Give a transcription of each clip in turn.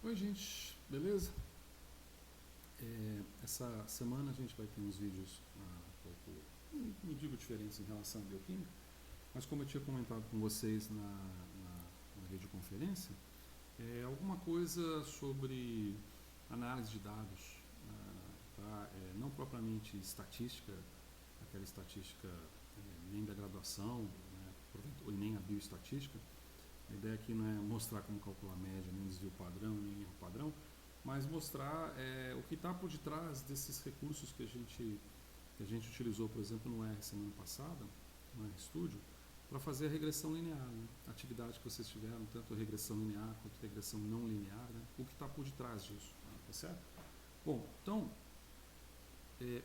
Oi gente, beleza? Essa semana a gente vai ter uns vídeos um pouco, não digo diferentes em relação à bioquímica, mas como eu tinha comentado com vocês na videoconferência, alguma coisa sobre análise de dados, tá? Não propriamente estatística, aquela estatística nem da graduação, né, ou nem a bioestatística. A ideia aqui não é mostrar como calcular média, nem desvio padrão, nem erro padrão, mas mostrar o que está por detrás desses recursos que a gente utilizou, por exemplo, no R semana passada, no RStudio, para fazer a regressão linear, né? Atividade que vocês tiveram, tanto a regressão linear quanto a regressão não linear, né? O que está por detrás disso, tá certo? Bom, então,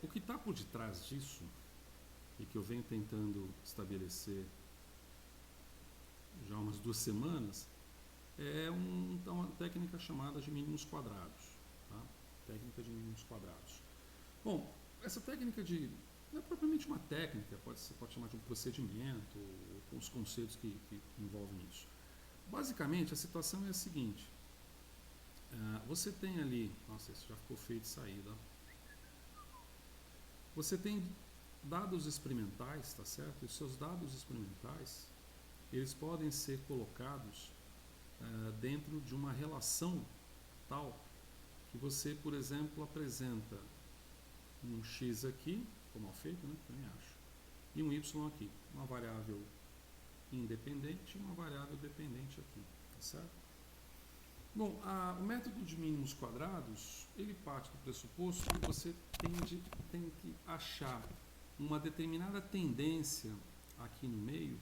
o que está por detrás disso, e que eu venho tentando estabelecer já há umas 2 semanas, então, uma técnica chamada de mínimos quadrados. Tá? Técnica de mínimos quadrados. Bom, essa técnica não é propriamente uma técnica, você pode chamar de um procedimento, ou com os conceitos que envolvem isso. Basicamente, a situação é a seguinte. Você tem ali, nossa, isso já ficou feio de saída. Você tem dados experimentais, tá certo? E os seus dados experimentais, eles podem ser colocados dentro de uma relação tal que você, por exemplo, apresenta um x aqui, ficou mal feito, né? Também acho, e um y aqui, uma variável independente e uma variável dependente aqui, tá certo? Bom, o método de mínimos quadrados, ele parte do pressuposto que você tem que achar uma determinada tendência aqui no meio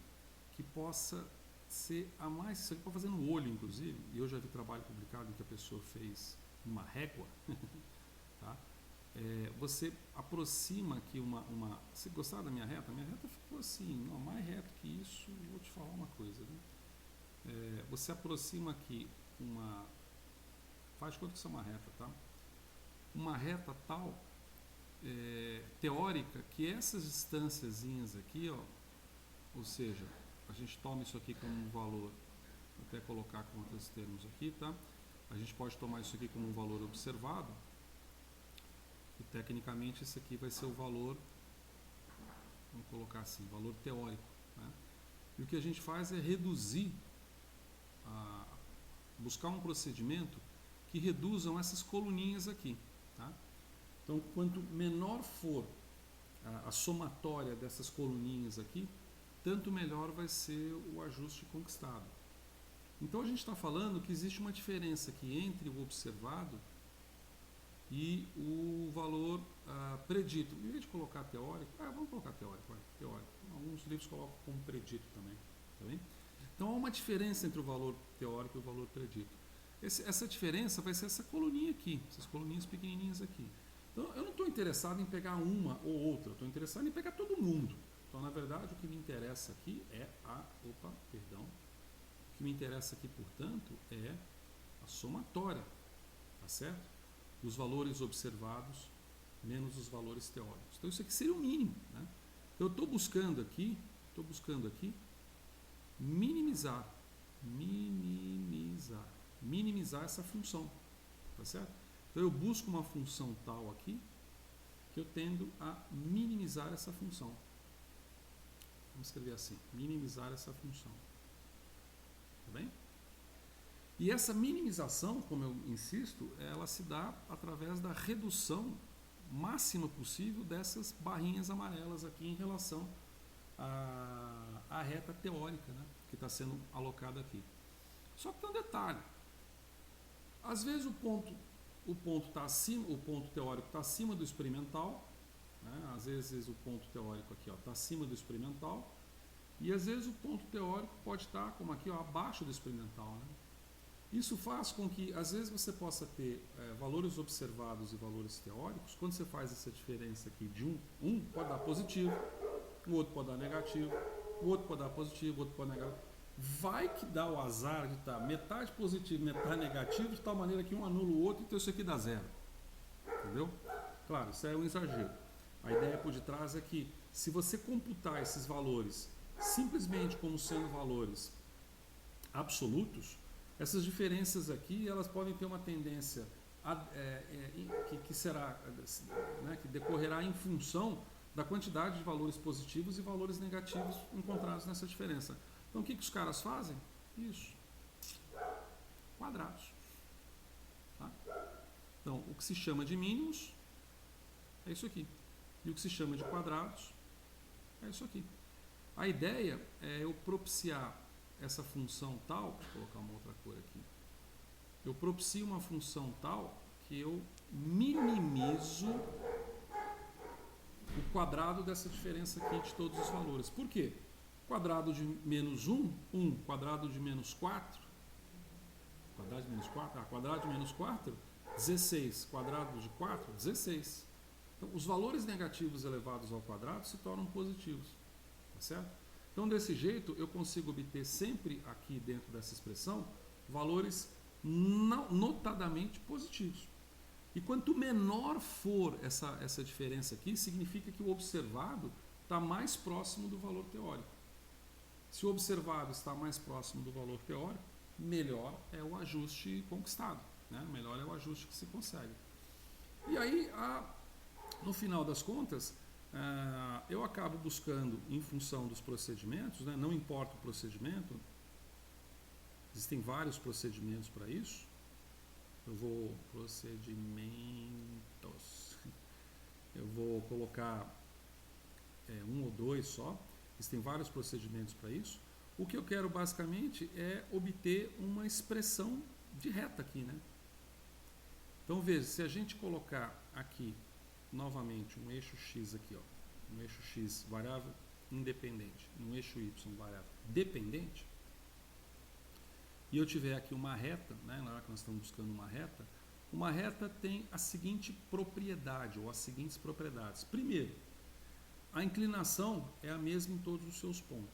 que possa ser a mais, você pode fazer no olho inclusive, e eu já vi trabalho publicado em que a pessoa fez uma régua, tá? Você aproxima aqui se gostar da minha reta ficou assim, não, mais reto que isso, vou te falar uma coisa, né? Você aproxima aqui faz de conta que isso é uma reta, tá? Uma reta tal, teórica, que essas distânciazinhas aqui, ó, ou seja, a gente toma isso aqui como um valor, vou até colocar com outros termos aqui, tá? A gente pode tomar isso aqui como um valor observado, e tecnicamente esse aqui vai ser o valor, vamos colocar assim, valor teórico, né? E o que a gente faz é reduzir, buscar um procedimento que reduzam essas coluninhas aqui, tá? Então, quanto menor for a somatória dessas coluninhas aqui, tanto melhor vai ser o ajuste conquistado. Então a gente está falando que existe uma diferença aqui entre o observado e o valor predito. Em vez de colocar teórico, vamos colocar teórico. Alguns livros colocam como predito também. Tá bem? Então há uma diferença entre o valor teórico e o valor predito. Essa diferença vai ser essa coluninha aqui, essas coluninhas pequenininhas aqui. Então eu não estou interessado em pegar uma ou outra, eu estou interessado em pegar todo mundo. Então, na verdade, o que me interessa aqui é o que me interessa aqui, portanto, é a somatória, tá certo? Os valores observados menos os valores teóricos. Então, isso aqui seria o mínimo, né? Eu estou buscando aqui minimizar essa função, tá certo? Então, eu busco uma função tal aqui que eu tendo a minimizar essa função. Vamos escrever assim, minimizar essa função. Tá bem? E essa minimização, como eu insisto, ela se dá através da redução máxima possível dessas barrinhas amarelas aqui em relação à reta teórica, né, que está sendo alocada aqui. Só que tem um detalhe. Às vezes o ponto tá acima, o ponto teórico está acima do experimental, né? Às vezes o ponto teórico aqui está acima do experimental, e às vezes o ponto teórico pode estar, como aqui, ó, abaixo do experimental, né? Isso faz com que às vezes você possa ter valores observados e valores teóricos. Quando você faz essa diferença aqui de um pode dar positivo, o outro pode dar negativo, o outro pode dar positivo, o outro pode dar negativo. Vai que dá o azar de estar metade positivo, metade negativo, de tal maneira que um anula o outro, então isso aqui dá zero. Entendeu? Claro, isso é um exagero. A ideia por detrás é que, se você computar esses valores simplesmente como sendo valores absolutos, Essas diferenças aqui, elas podem ter uma tendência que será, né, que decorrerá em função da quantidade de valores positivos e valores negativos encontrados nessa diferença. Então, o que os caras fazem? Isso. Quadrados. Tá? Então, o que se chama de mínimos é isso aqui. E o que se chama de quadrados é isso aqui. A ideia é eu propiciar essa função tal, vou colocar uma outra cor aqui. Eu propicio uma função tal que eu minimizo o quadrado dessa diferença aqui de todos os valores. Por quê? Quadrado de menos 1, 1. Quadrado de menos 4, quadrado de menos 4, quadrado de menos 4, 16. Quadrado de 4, 16. Então, os valores negativos elevados ao quadrado se tornam positivos. Tá certo? Então, desse jeito, eu consigo obter sempre aqui dentro dessa expressão valores notadamente positivos. E quanto menor for essa diferença aqui, significa que o observado está mais próximo do valor teórico. Se o observado está mais próximo do valor teórico, melhor é o ajuste conquistado, né? Melhor é o ajuste que se consegue. E aí, no final das contas, eu acabo buscando, em função dos procedimentos, né? Não importa o procedimento, existem vários procedimentos para isso. Eu vou procedimentos. Eu vou colocar um ou dois só. Existem vários procedimentos para isso. O que eu quero basicamente é obter uma expressão de reta aqui, né? Então veja, se a gente colocar aqui novamente um eixo x aqui, ó, um eixo x variável independente, um eixo y variável dependente, e eu tiver aqui uma reta, né, na hora que nós estamos buscando uma reta tem a seguinte propriedade, ou as seguintes propriedades. Primeiro, a inclinação é a mesma em todos os seus pontos.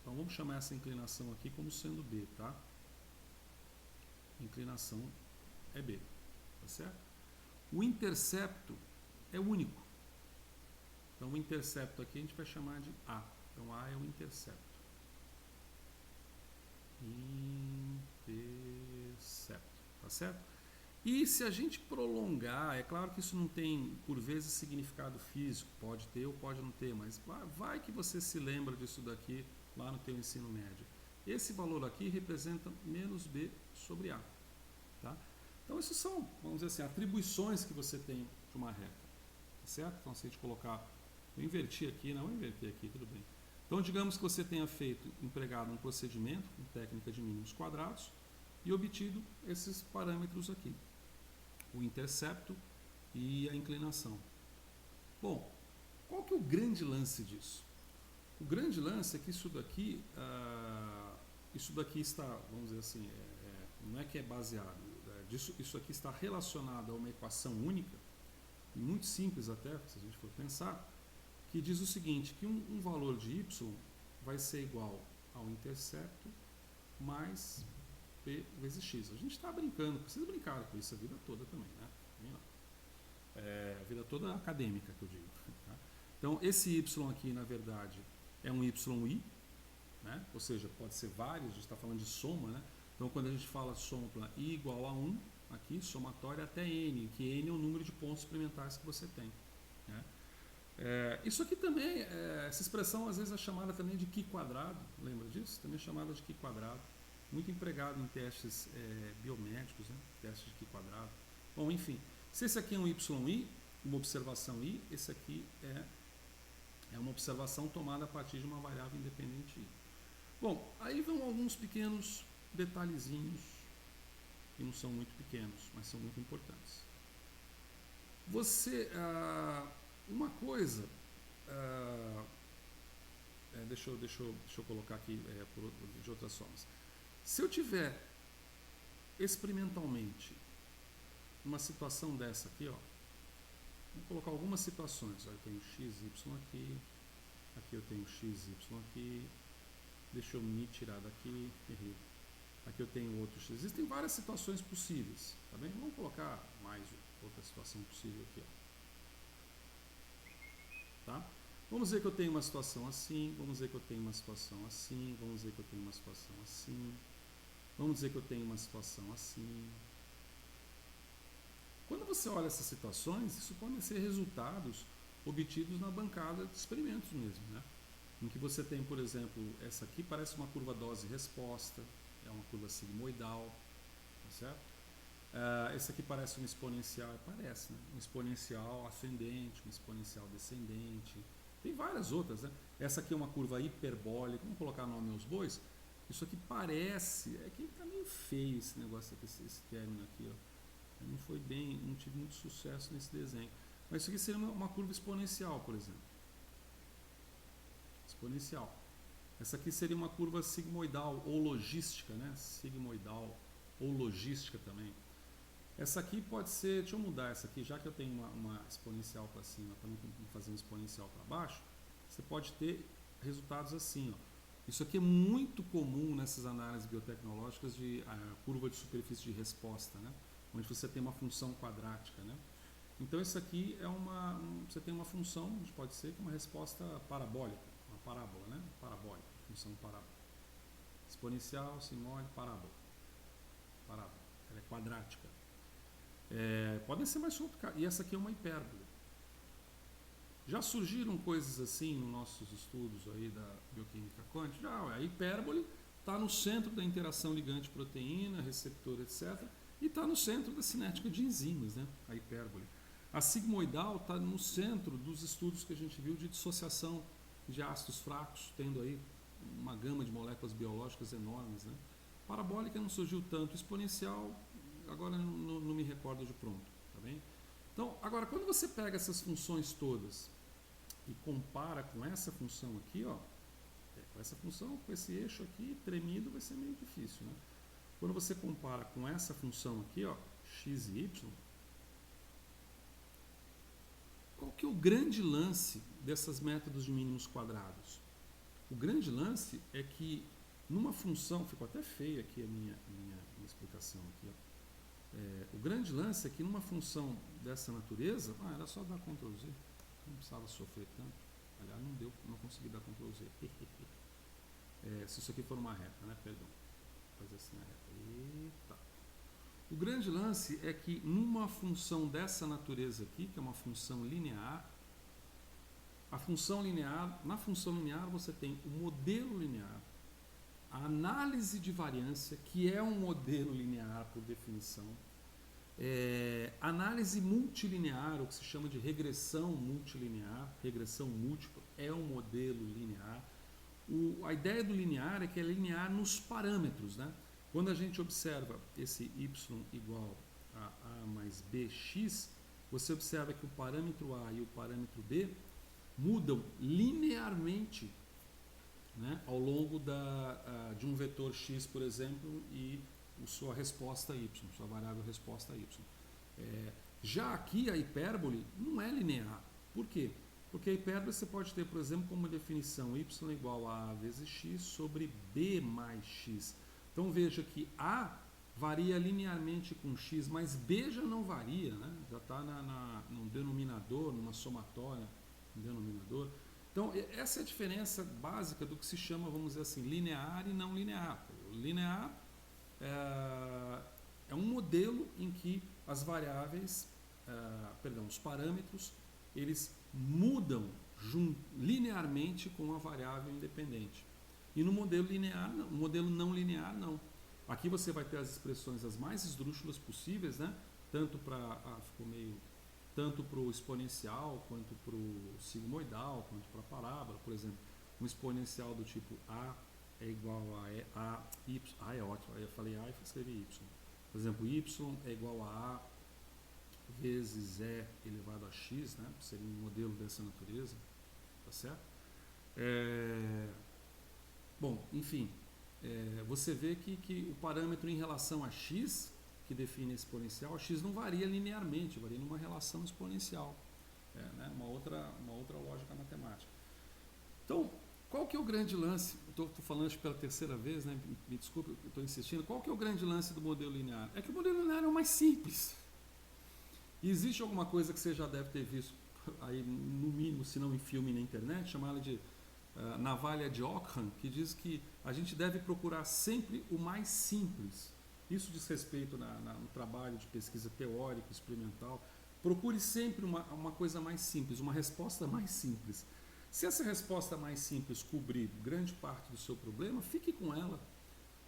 Então vamos chamar essa inclinação aqui como sendo B, tá? Inclinação é B, tá certo? O intercepto é único. Então o intercepto aqui a gente vai chamar de A. Então A é o intercepto. Intercepto, tá certo? E se a gente prolongar, é claro que isso não tem, por vezes, significado físico, pode ter ou pode não ter, mas vai que você se lembra disso daqui lá no teu ensino médio. Esse valor aqui representa menos B sobre A. Tá? Então, isso são, vamos dizer assim, atribuições que você tem de uma reta. Tá certo? Então, se a gente colocar, eu inverti aqui, não, eu inverti aqui, tudo bem. Então, digamos que você tenha empregado um procedimento, com técnica de mínimos quadrados, e obtido esses parâmetros aqui. O intercepto e a inclinação. Bom, qual que é o grande lance disso? O grande lance é que isso daqui está, vamos dizer assim, não é que é baseado, isso aqui está relacionado a uma equação única, muito simples até, se a gente for pensar, que diz o seguinte, que um valor de y vai ser igual ao intercepto mais P vezes X. A gente está brincando, precisa brincar com isso a vida toda também, né? A vida toda acadêmica, que eu digo. Tá? Então, esse Y aqui, na verdade, é um YI, né? Ou seja, pode ser vários, a gente está falando de soma, né? Então, quando a gente fala soma I igual a 1, aqui, somatória até N, que N é o número de pontos experimentais que você tem. Né? Isso aqui também, essa expressão às vezes é chamada também de Qi quadrado, lembra disso? Também é chamada de Qi quadrado. Muito empregado em testes biomédicos, né? Testes de Qi quadrado. Bom, enfim, se esse aqui é um YI, uma observação I, esse aqui é uma observação tomada a partir de uma variável independente I. Bom, aí vão alguns pequenos detalhezinhos, que não são muito pequenos, mas são muito importantes. Uma coisa, deixa eu colocar aqui de outras formas. Se eu tiver experimentalmente uma situação dessa aqui, ó, vou colocar algumas situações. Ó, eu tenho x, y aqui eu tenho x, y aqui, deixa eu me tirar daqui, errei. Aqui eu tenho outro x. Existem várias situações possíveis, tá bem? Vamos colocar mais outra situação possível aqui, ó. Tá? Vamos dizer que eu tenho uma situação assim, vamos dizer que eu tenho uma situação assim, vamos dizer que eu tenho uma situação assim. Vamos dizer que eu tenho uma situação assim. Quando você olha essas situações, isso podem ser resultados obtidos na bancada de experimentos mesmo, né? Em que você tem, por exemplo, essa aqui parece uma curva dose-resposta, é uma curva sigmoidal, tá certo? Esse aqui parece uma exponencial, parece, né? Um exponencial ascendente, um exponencial descendente. Tem várias outras, né? Essa aqui é uma curva hiperbólica, vamos colocar nome aos bois. Isso aqui parece, é que tá meio feio esse negócio aqui, esse término aqui, ó. Não foi bem, não tive muito sucesso nesse desenho. Mas isso aqui seria uma curva exponencial, por exemplo. Exponencial. Essa aqui seria uma curva sigmoidal ou logística, né? Sigmoidal ou logística também. Essa aqui pode ser, deixa eu mudar essa aqui, já que eu tenho uma exponencial para cima, para não fazer um exponencial para baixo, você pode ter resultados assim, ó. Isso aqui é muito comum nessas análises biotecnológicas de curva de superfície de resposta, né? Onde você tem uma função quadrática, né? Então isso aqui é você tem uma função, pode ser uma resposta parabólica, uma parábola, né? Parabólica, função parábola. Exponencial, sinuóide, parábola. Parábola, ela é quadrática. Podem ser mais complicadas. E essa aqui é uma hipérbole. Já surgiram coisas assim nos nossos estudos aí da bioquímica quântica? Já, a hipérbole está no centro da interação ligante-proteína, receptor, etc. E está no centro da cinética de enzimas, né? A hipérbole. A sigmoidal está no centro dos estudos que a gente viu de dissociação de ácidos fracos, tendo aí uma gama de moléculas biológicas enormes, né? Parabólica não surgiu tanto, exponencial, agora não me recordo de pronto, tá bem? Então, agora, quando você pega essas funções todas e compara com essa função aqui, ó, com essa função, com esse eixo aqui tremido, vai ser meio difícil, né? Quando você compara com essa função aqui, ó, x e y, qual que é o grande lance dessas métodos de mínimos quadrados? O grande lance é que numa função, ficou até feia aqui a minha explicação aqui, ó. O grande lance é que numa função dessa natureza, era só dar Ctrl Z, não precisava sofrer tanto. Aliás, não consegui dar Ctrl Z. Se isso aqui for uma reta, né? Perdão. Vou fazer assim na reta. Eita. O grande lance é que numa função dessa natureza aqui, que é uma função linear, na função linear você tem o modelo linear, a análise de variância, que é um modelo linear por definição, análise multilinear, o que se chama de regressão multilinear, regressão múltipla, é um modelo linear. A ideia do linear é que é linear nos parâmetros, né? Quando a gente observa esse y igual a a mais bx, você observa que o parâmetro a e o parâmetro b mudam linearmente, né, ao longo de um vetor x, por exemplo, e sua resposta y, sua variável resposta y. Já aqui a hipérbole não é linear. Por quê? Porque a hipérbole você pode ter, por exemplo, como definição y igual a a vezes x sobre b mais x. Então veja que a varia linearmente com x, mas b já não varia, né? Já está num denominador, numa somatória, um denominador. Então, essa é a diferença básica do que se chama, vamos dizer assim, linear e não linear. O linear é um modelo em que as variáveis, os parâmetros, eles mudam linearmente com a variável independente. E no modelo linear, no modelo não linear, não. Aqui você vai ter as expressões as mais esdrúxulas possíveis, né? Tanto para o exponencial, quanto para o sigmoidal, quanto para a parábola. Por exemplo, um exponencial do tipo a é igual a y. A é ótimo, aí eu falei a e escrevi y. Por exemplo, y é igual a vezes e elevado a x, né? Seria um modelo dessa natureza, tá certo? Bom, enfim, você vê que o parâmetro em relação a x, que define a exponencial, x não varia linearmente, varia numa relação exponencial, né? uma outra lógica matemática. Então, qual que é o grande lance? Estou falando isso pela terceira vez, né? Me desculpe, estou insistindo. Qual que é o grande lance do modelo linear? É que o modelo linear é o mais simples. E existe alguma coisa que você já deve ter visto aí, no mínimo, se não em filme e na internet, chamada de navalha de Ockham, que diz que a gente deve procurar sempre o mais simples. Isso diz respeito no trabalho de pesquisa teórica, experimental. Procure sempre uma coisa mais simples, uma resposta mais simples. Se essa resposta mais simples cobrir grande parte do seu problema, fique com ela.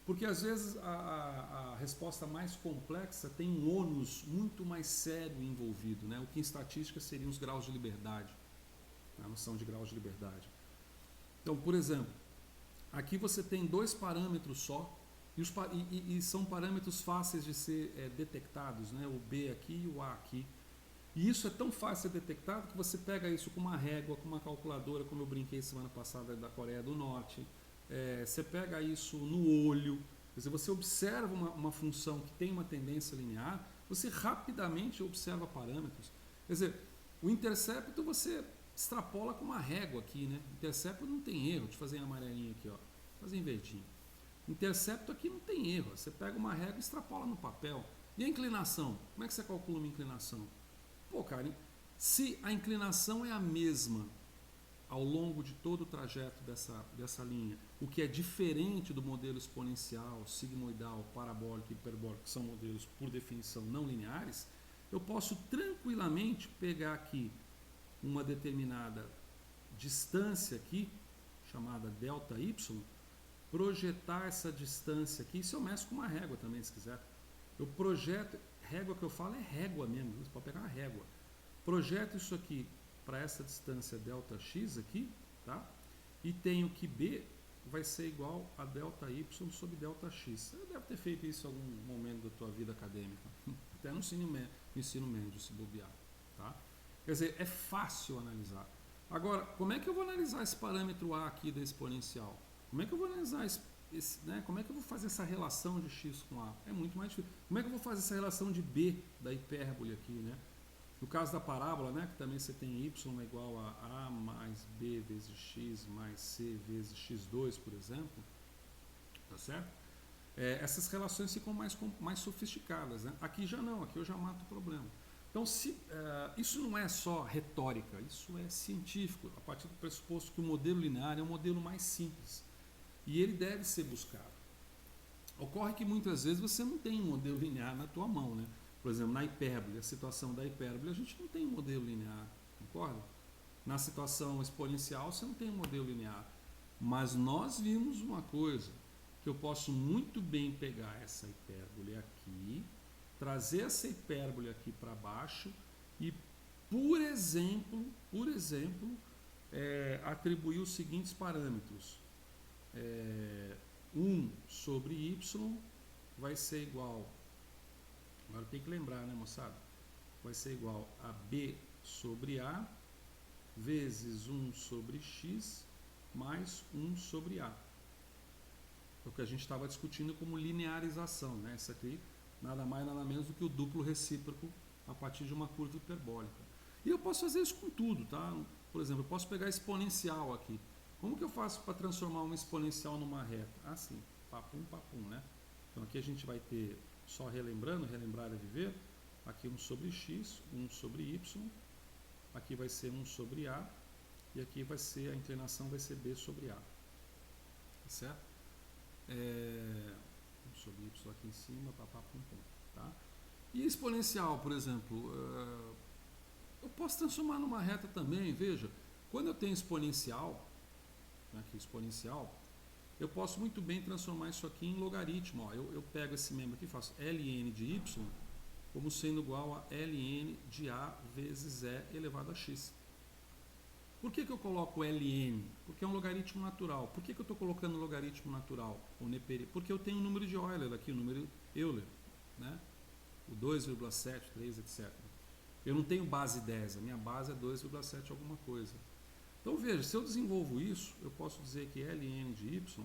Porque às vezes a resposta mais complexa tem um ônus muito mais sério envolvido, né? O que em estatística seriam os graus de liberdade, a noção de graus de liberdade. Então, por exemplo, aqui você tem 2 parâmetros só, e são parâmetros fáceis de ser detectados, né? O B aqui e o A aqui. E isso é tão fácil de ser detectado que você pega isso com uma régua, com uma calculadora, como eu brinquei semana passada da Coreia do Norte. Você pega isso no olho, quer dizer, você observa uma função que tem uma tendência linear, você rapidamente observa parâmetros. Quer dizer, o intercepto você extrapola com uma régua aqui, né? Intercepto não tem erro, deixa eu fazer em amarelinho aqui, ó. Fazer em verdinho. Intercepto aqui não tem erro, você pega uma régua e extrapola no papel. E a inclinação? Como é que você calcula uma inclinação? Pô, cara, se a inclinação é a mesma ao longo de todo o trajeto dessa linha, o que é diferente do modelo exponencial, sigmoidal, parabólico e hiperbólico, que são modelos, por definição, não lineares, eu posso tranquilamente pegar aqui uma determinada distância aqui, chamada ΔY, projetar essa distância aqui, isso eu meço com uma régua também, se quiser. Eu projeto, régua que eu falo é régua mesmo, você pode pegar uma régua. Projeto isso aqui para essa distância ΔX aqui, tá? E tenho que B vai ser igual a ΔY sobre ΔX. Você deve ter feito isso em algum momento da tua vida acadêmica, até no ensino médio, se bobear, tá? Quer dizer, é fácil analisar. Agora, como é que eu vou analisar esse parâmetro A aqui da exponencial? Como é que eu vou analisar né? Como é que eu vou fazer essa relação de x com A? É muito mais difícil. Como é que eu vou fazer essa relação de B da hipérbole aqui, né? No caso da parábola, né, que também você tem y é igual a mais b vezes x mais c vezes x2, por exemplo, tá certo? Essas relações ficam mais sofisticadas, né? Aqui já não, aqui eu já mato o problema. Então, isso não é só retórica, isso é científico, a partir do pressuposto que o modelo linear é o modelo mais simples e ele deve ser buscado. Ocorre que muitas vezes você não tem um modelo linear na tua mão, né? Por exemplo, na hipérbole, a situação da hipérbole, a gente não tem um modelo linear, concorda? Na situação exponencial, você não tem um modelo linear. Mas nós vimos uma coisa, que eu posso muito bem pegar essa hipérbole aqui, trazer essa hipérbole aqui para baixo e, por exemplo, atribuir os seguintes parâmetros. 1 sobre y vai ser igual... Agora tem que lembrar, né, moçada? Vai ser igual a B sobre A vezes 1 sobre X mais 1 sobre A. É o que a gente estava discutindo como linearização, né? Isso aqui nada mais nada menos do que o duplo recíproco a partir de uma curva hiperbólica. E eu posso fazer isso com tudo, tá? Por exemplo, eu posso pegar exponencial aqui. Como que eu faço para transformar uma exponencial numa reta? Assim, papum, né? Então aqui a gente vai ter... Só relembrando, relembrar é viver, aqui 1 sobre x, 1 sobre y, aqui vai ser 1 sobre a, e aqui vai ser, a inclinação vai ser b sobre a, tá certo? 1 sobre y aqui em cima, tá? E exponencial, por exemplo, eu posso transformar numa reta também, veja, quando eu tenho exponencial, aqui exponencial, eu posso muito bem transformar isso aqui em logaritmo. Ó. Eu pego esse membro aqui e faço ln de y como sendo igual a ln de a vezes e elevado a x. Por que eu coloco ln? Porque é um logaritmo natural. Por que eu estou colocando logaritmo natural? Porque eu tenho o número de Euler aqui, o número Euler, né? O 2,7, 3, etc. Eu não tenho base 10, a minha base é 2,7 alguma coisa. Então veja, se eu desenvolvo isso, eu posso dizer que ln de y,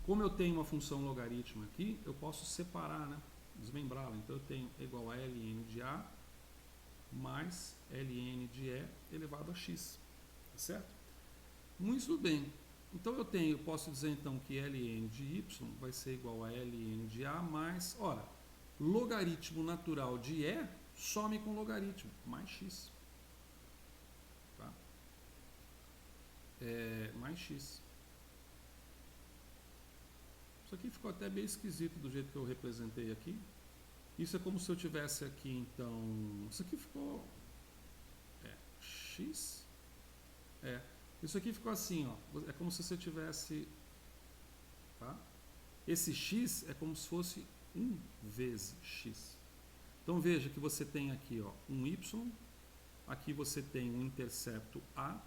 como eu tenho uma função logaritmo aqui, eu posso separar, né? Desmembrá-la. Então eu tenho igual a ln de a mais ln de e elevado a x, tá certo? Muito bem. Então eu posso dizer então que ln de y vai ser igual a ln de a mais, ora, logaritmo natural de e some com logaritmo, mais x. mais x. Isso aqui ficou até bem esquisito do jeito que eu representei aqui. Isso é como se eu tivesse aqui, então... Isso aqui ficou... x. Isso aqui ficou assim, ó. É como se você tivesse... Tá? Esse x é como se fosse 1 vezes x. Então veja que você tem aqui, ó, um y, aqui você tem um intercepto A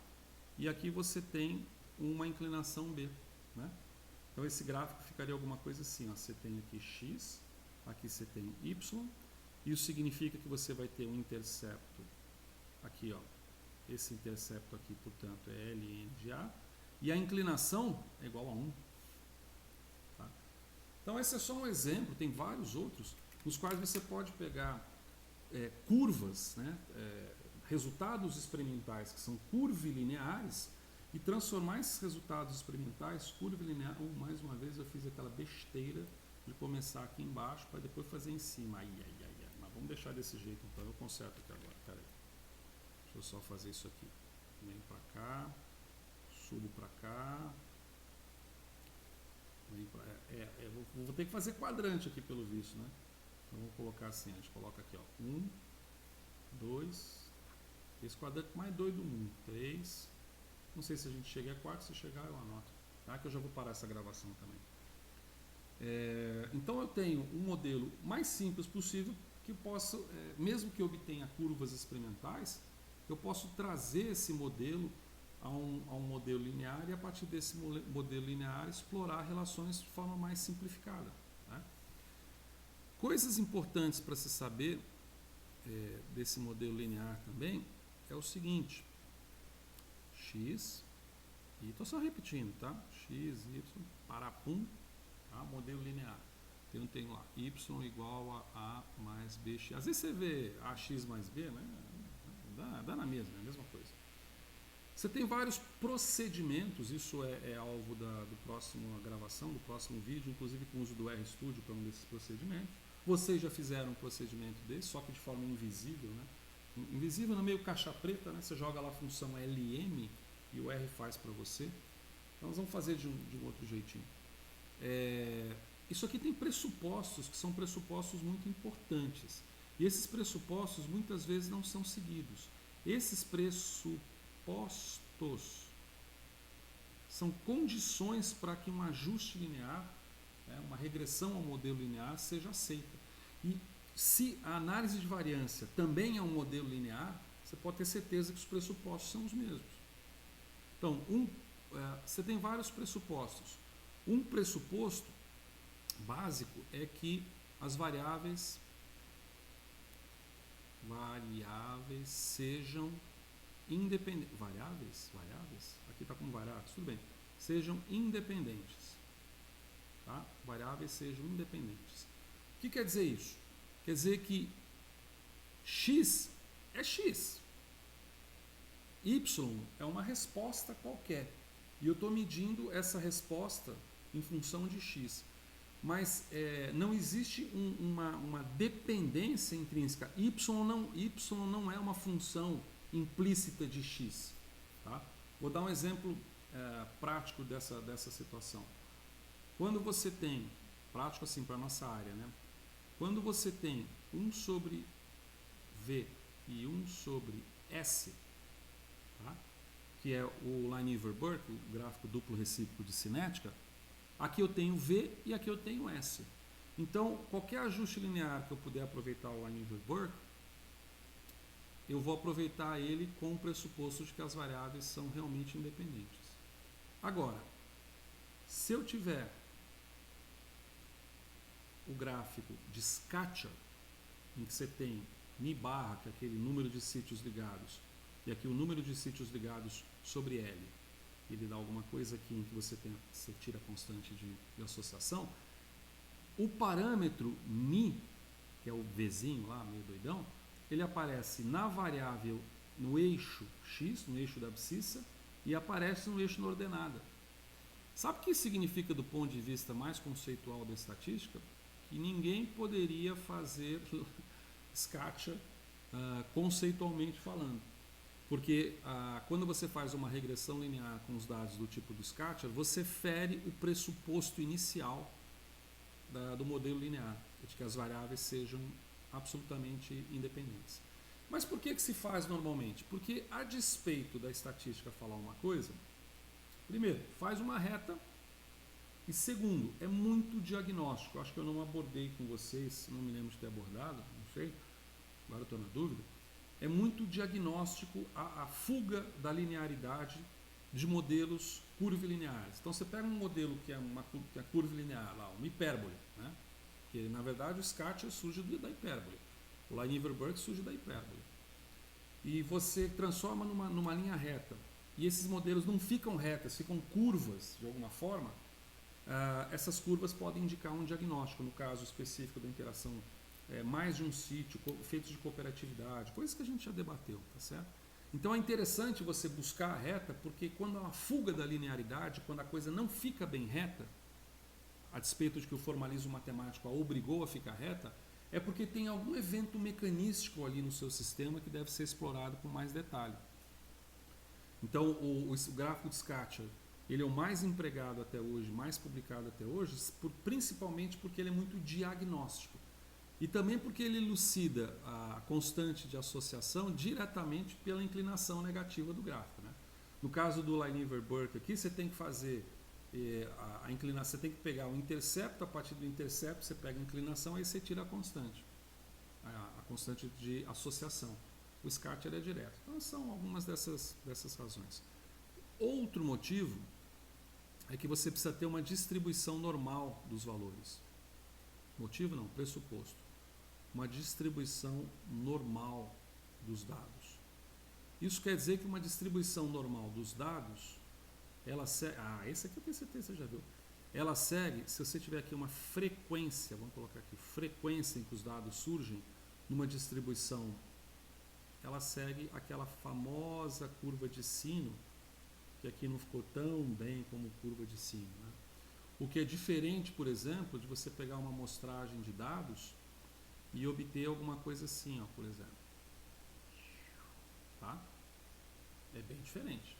e aqui você tem uma inclinação B, né? Então esse gráfico ficaria alguma coisa assim, ó. Você tem aqui x, aqui você tem y, isso significa que você vai ter um intercepto aqui, ó. Esse intercepto aqui, portanto, é ln de A, e a inclinação é igual a 1. Tá? Então esse é só um exemplo, tem vários outros, nos quais você pode pegar curvas, né, resultados experimentais que são curvilineares, e transformar esses resultados experimentais curvilineares. Mais uma vez eu fiz aquela besteira de começar aqui embaixo para depois fazer em cima. Mas vamos deixar desse jeito, então eu conserto aqui agora. Pera aí. Deixa eu só fazer isso aqui. Venho para cá, subo para cá. Vou ter que fazer quadrante aqui pelo visto, né? Então vou colocar assim, a gente coloca aqui, ó, 1, 2, esse quadrante mais doido do mundo, 3, não sei se a gente chega a 4, se chegar eu anoto, tá? Que eu já vou parar essa gravação também. Então eu tenho um modelo mais simples possível que possa, mesmo que eu obtenha curvas experimentais, eu posso trazer esse modelo a um modelo linear e a partir desse modelo linear explorar relações de forma mais simplificada. Né? Coisas importantes para se saber desse modelo linear também é o seguinte: x, e estou só repetindo, tá? X, y, parapum, tá? Modelo linear. Então tem lá y igual a mais bx. Às vezes você vê ax mais b, né? Dá na mesma, é a mesma coisa. Você tem vários procedimentos, isso é alvo do próximo gravação, do próximo vídeo, inclusive com o uso do RStudio para um desses procedimentos. Vocês já fizeram um procedimento desse, só que de forma invisível, né? Invisível no meio caixa preta, né? Você joga lá a função LM e o R faz para você. Então nós vamos fazer de um outro jeitinho. Isso aqui tem pressupostos que são pressupostos muito importantes. E esses pressupostos muitas vezes não são seguidos. Esses pressupostos são condições para que um ajuste linear, uma regressão ao modelo linear, seja aceita. E se a análise de variância também é um modelo linear, você pode ter certeza que os pressupostos são os mesmos. Então, você tem vários pressupostos. Um pressuposto básico é que as variáveis sejam independentes. Variáveis? Aqui está como variáveis, tudo bem. Sejam independentes. Tá? Variáveis sejam independentes. O que quer dizer isso? Quer dizer que x é x. Y é uma resposta qualquer. E eu estou medindo essa resposta em função de x. Mas não existe uma dependência intrínseca. Y não é uma função implícita de x. Tá? Vou dar um exemplo prático dessa situação. Quando você tem, prático assim para a nossa área, né? Quando você tem 1 sobre v e 1 sobre s, tá? Que é o Lineweaver-Burke, o gráfico duplo recíproco de cinética, aqui eu tenho v e aqui eu tenho s. Então, qualquer ajuste linear que eu puder aproveitar o Lineweaver-Burke, eu vou aproveitar ele com o pressuposto de que as variáveis são realmente independentes. Agora, se eu tiver o gráfico de Scatter, em que você tem mi barra, que é aquele número de sítios ligados, e aqui o número de sítios ligados sobre L, ele dá alguma coisa aqui em que você tira a constante de associação, o parâmetro mi, que é o vzinho lá, meio doidão, ele aparece na variável no eixo x, no eixo da abscissa, e aparece no eixo na ordenada. Sabe o que isso significa do ponto de vista mais conceitual da estatística? Que ninguém poderia fazer Scatter conceitualmente falando. Porque quando você faz uma regressão linear com os dados do tipo do scatter, você fere o pressuposto inicial do modelo linear, de que as variáveis sejam absolutamente independentes. Mas por que se faz normalmente? Porque, a despeito da estatística falar uma coisa, primeiro, faz uma reta, e segundo, é muito diagnóstico. Acho que eu não abordei com vocês, não me lembro de ter abordado, não sei, agora eu estou na dúvida. É muito diagnóstico a fuga da linearidade de modelos curvilineares. Então você pega um modelo que é curvilinear, lá, uma hipérbole, né? Que na verdade o scatter surge da hipérbole, o Lineweaver-Burke surge da hipérbole. E você transforma numa linha reta. E esses modelos não ficam retas, ficam curvas de alguma forma. Essas curvas podem indicar um diagnóstico, no caso específico da interação mais de um sítio, efeitos de cooperatividade, coisas que a gente já debateu, tá certo? Então é interessante você buscar a reta, porque quando há uma fuga da linearidade, quando a coisa não fica bem reta, a despeito de que o formalismo matemático a obrigou a ficar reta, é porque tem algum evento mecanístico ali no seu sistema que deve ser explorado com mais detalhe. Então o gráfico de Scatter, ele é o mais empregado até hoje, mais publicado até hoje, principalmente porque ele é muito diagnóstico. E também porque ele elucida a constante de associação diretamente pela inclinação negativa do gráfico, né? No caso do Lineweaver-Burke aqui, você tem que fazer a inclinação, você tem que pegar o intercepto, a partir do intercepto você pega a inclinação, aí você tira a constante de associação. O scatter é direto. Então são algumas dessas razões. Outro motivo é que você precisa ter uma distribuição normal dos valores. Motivo não, pressuposto. Uma distribuição normal dos dados. Isso quer dizer que uma distribuição normal dos dados, ela segue, esse aqui eu tenho certeza que você já viu. Ela segue, se você tiver aqui uma frequência, vamos colocar aqui, frequência em que os dados surgem, numa distribuição, ela segue aquela famosa curva de sino, que aqui não ficou tão bem como curva de sino, né? O que é diferente, por exemplo, de você pegar uma amostragem de dados e obter alguma coisa assim, ó, por exemplo. Tá? É bem diferente.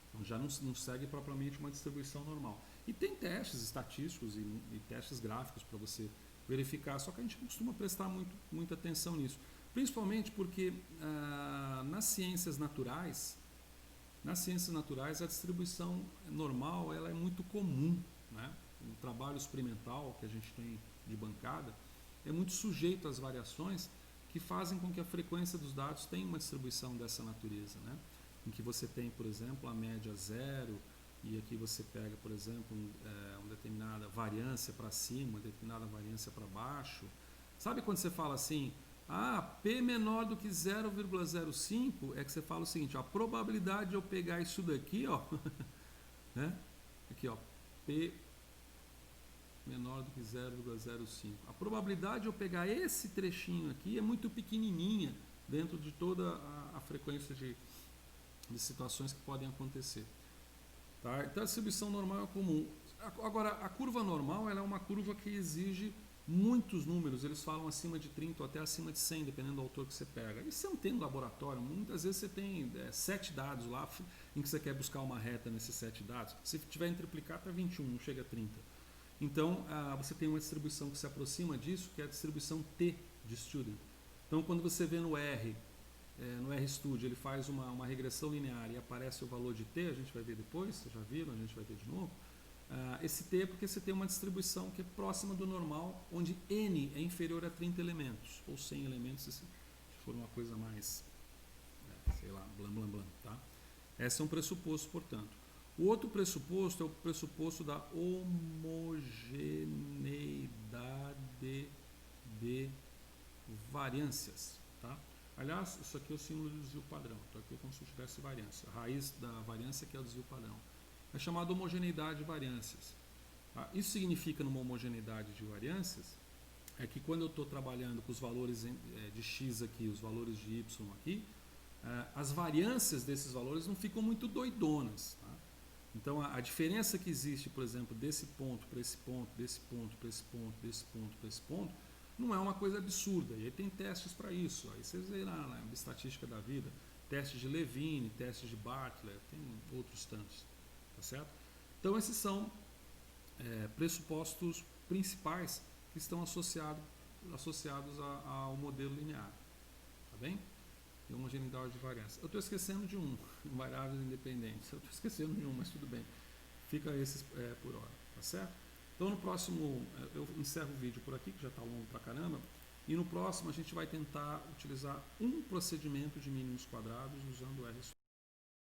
Então já não segue propriamente uma distribuição normal. E tem testes estatísticos e testes gráficos para você verificar, só que a gente não costuma prestar muita atenção nisso. Principalmente porque nas ciências naturais a distribuição normal ela é muito comum, né? O trabalho experimental que a gente tem de bancada é muito sujeito às variações que fazem com que a frequência dos dados tenha uma distribuição dessa natureza, né? Em que você tem, por exemplo, a média zero, e aqui você pega, por exemplo, uma determinada variância para cima, uma determinada variância para baixo. Sabe quando você fala assim, P menor do que 0,05, é que você fala o seguinte, a probabilidade de eu pegar isso daqui, ó, né? Aqui, ó, P menor do que 0,05. A probabilidade de eu pegar esse trechinho aqui é muito pequenininha dentro de toda a frequência de situações que podem acontecer. Tá? Então a distribuição normal é comum. Agora, a curva normal ela é uma curva que exige muitos números, eles falam acima de 30 ou até acima de 100, dependendo do autor que você pega. E você não tem no laboratório, muitas vezes você tem 7 dados lá em que você quer buscar uma reta nesses 7 dados. Se tiver em triplicado é 21, não chega a 30. Então, você tem uma distribuição que se aproxima disso, que é a distribuição T de student. Então, quando você vê no RStudio, ele faz uma regressão linear e aparece o valor de T, a gente vai ver depois, vocês já viram, a gente vai ver de novo. Esse T é porque você tem uma distribuição que é próxima do normal, onde N é inferior a 30 elementos, ou 100 elementos, se for uma coisa mais, sei lá, blá blá blá, tá? Esse é um pressuposto, portanto. O outro pressuposto é o pressuposto da homogeneidade de variâncias, tá? Aliás, isso aqui é o símbolo do desvio padrão, então aqui é como se tivesse variância. A raiz da variância que é o desvio padrão. É chamado homogeneidade de variâncias. Tá? Isso significa, numa homogeneidade de variâncias, é que quando eu estou trabalhando com os valores de x aqui, os valores de y aqui, as variâncias desses valores não ficam muito doidonas. Tá? Então, a diferença que existe, por exemplo, desse ponto para esse ponto, desse ponto para esse ponto, desse ponto para esse ponto, não é uma coisa absurda. E aí tem testes para isso. Aí vocês verão na estatística da vida, teste de Levine, teste de Bartlett, tem outros tantos, tá certo? Então esses são pressupostos principais que estão associados ao modelo linear, tá bem? Tem homogeneidade de variância. Eu estou esquecendo de variáveis independentes. Eu estou esquecendo de mas tudo bem. Fica esses por hora, tá certo? Então no próximo, eu encerro o vídeo por aqui, que já está longo pra caramba, e no próximo a gente vai tentar utilizar um procedimento de mínimos quadrados usando o R